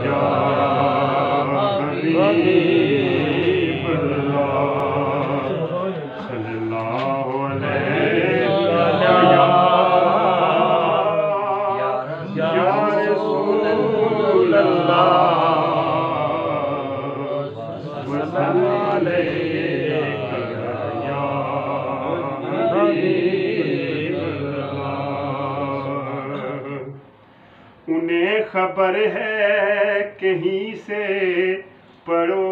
या हबीब अल्लाह सल्लल्लाहु अलैहि या रसूल अल्लाह वसल्लम अलैका या हबीब अल्लाह। उन्हें खबर है कहीं से पढ़ो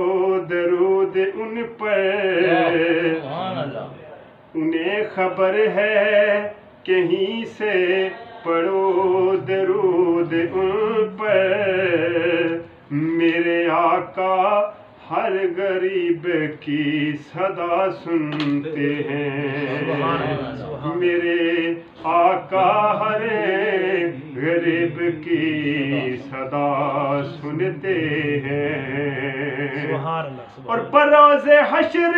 दरूद उन पर, उन्हें खबर है कहीं से पढ़ो दरूद उन पर। मेरे आका हर गरीब की सदा सुनते हैं, मेरे आका हर गरीब की सदा सुनते हैं। और बरोज़े हश्र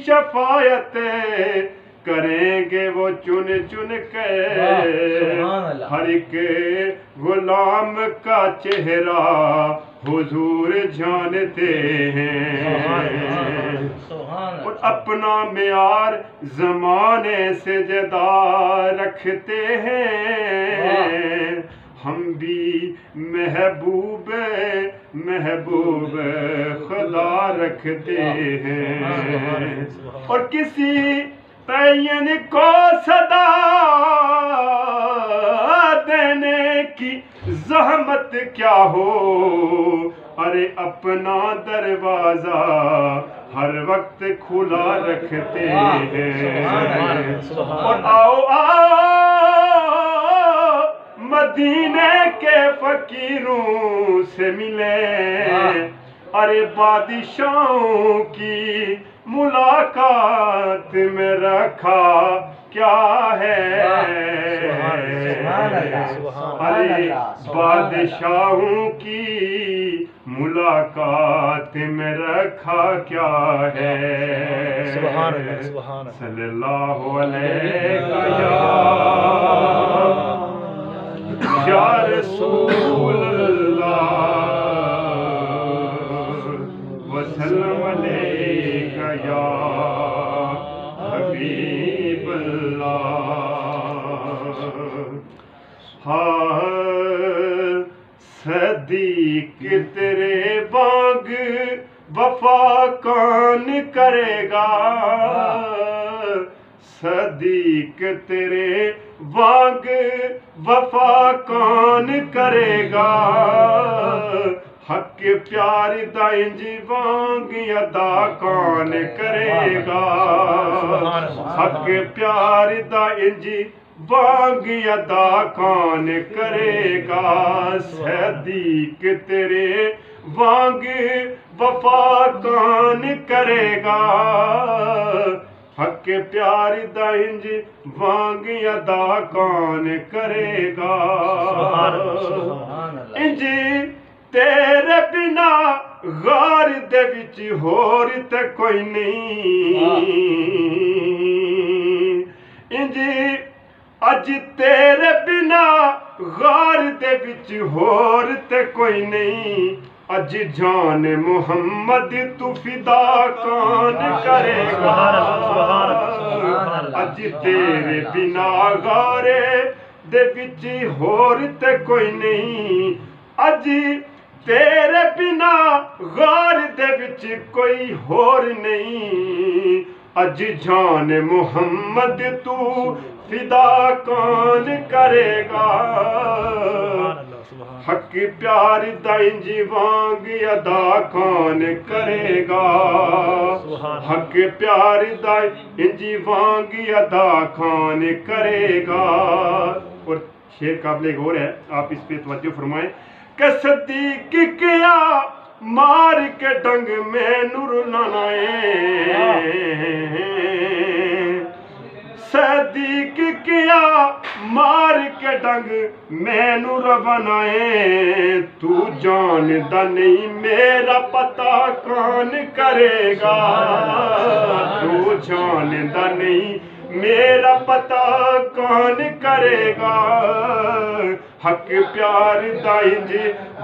शफायत करेंगे वो चुन चुन कर। हर एक गुलाम का चेहरा हुजूर जानते हैं। और अपना मेयार ज़माने से ज़्यादा रखते हैं। हम भी महबूब महबूब खुदा रखते हैं। और किसी तयन को सदा देने की ज़हमत क्या हो, अरे अपना दरवाज़ा हर वक्त खुला रखते हैं। और आओ आओ मदीने के फकीरों से मिले, अरे बादशाहों की मुलाकात में रखा क्या है। अरे बादशाहों की मुलाकात में रखा क्या है। सल्लल्लाहु अलैहि या रसूल अल्लाह वसल्लम अलैका या हबीब अल्लाह। हाँ सदीक तेरे बाग वफा कौन करेगा, सदीक तेरे वांग वफा कौन करेगा। हक प्यार दा इंज वांग अदा कौन करेगा। हक प्यार दा इंज वांग अदा कौन करेगा। सदीक तेरे वांग वफा कौन करेगा। हक प्यार दा इंज वांग अदा कौन करेगा। इंज तेरे बिना गार दे विच होर ते कोई नहीं। इंज अज तेरे बिना गार दे विच होर ते कोई नहीं। अज जान मुहम्मद तू फिदा कौन करेगा। अज तेरे बिना गारे दे विच होर ते कोई नहीं। अज तेरे बिना गार दे विच कोई होर नहीं। अज जान मुहम्मद तू फिदा कौन करेगा। हक प्यार दा इंज वांग अदा कौन करेगा। हक प्यार दा इंज वांग अदा कौन करेगा। और शेर काबिल गौर है, आप इस पे तवज्जो फरमाएं। कि सदीक किया मार के डंग में नूर लानाए। सदीक किया मार के डंग मैनू रवनाए। तू जानदा नहीं मेरा पता कौन करेगा। तू जानदा नहीं मेरा पता कौन करेगा। حق پیار دا انج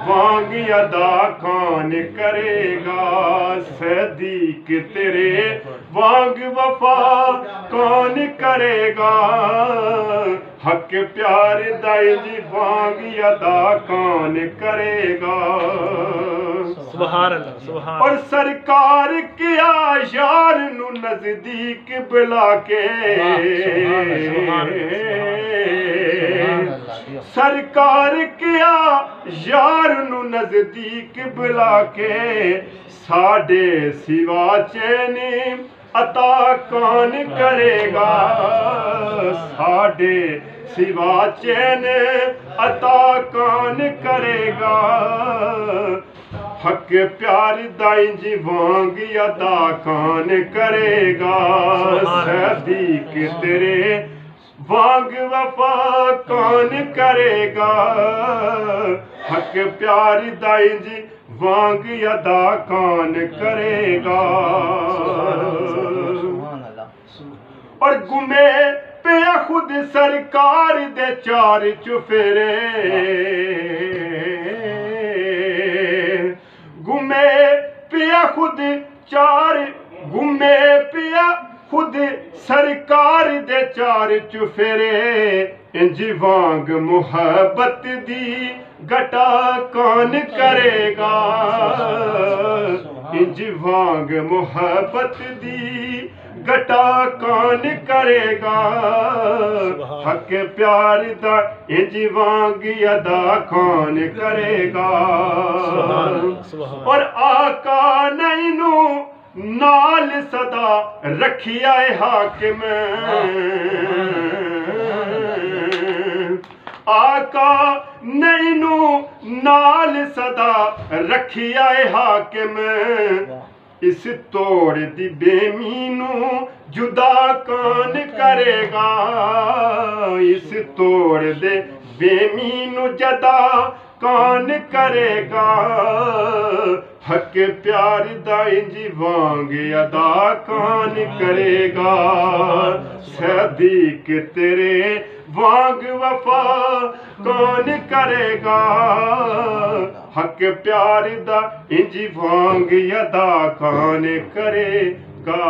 وانگ ادا کون کرے گا صدیق تیرے وانگ وفا کون کرے گا حق پیار دا انج وانگ ادا کون کرے گا سبحان اللہ سبحان اور سرکار کیا یار نو نزدیک بلا کے سرکار کیا یار نو نزدیک بلا کے ساڈے سوا چین عطا کون کرے گا ساڈے سوا چین عطا کون کرے گا حق پیار دا انج وانگ ادا کون کرے گا صدیق تیرے وانگ وفا کون کرے گا حق پیار دا انج وانگ ادا کون کرے گا اور گمے پہ خود سرکار دے چار چفیرے گمے پیا خود چار گمے پیا خود سرکار دے چار چفیرے انج وانگ محبت دی گٹا کون کرے گا انج وانگ محبت دی گٹا کون کرے گا حق پیار دا انج وانگ ادا کون کرے گا اور آقا نینو نال صدا رکھیا ہے حاکم آقا نینو نال صدا رکھیا ہے حاکم اس توڑ دی بے مینو جدا کون کرے گا اس توڑ دے بے مینو جدا کون کرے گا حق پیار دا انج وانگ ادا کون کرے گا صدیق تیرے وانگ وفا کون کرے گا حق پیار دا انج وانگ ادا کون کرے گا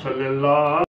صلی اللہ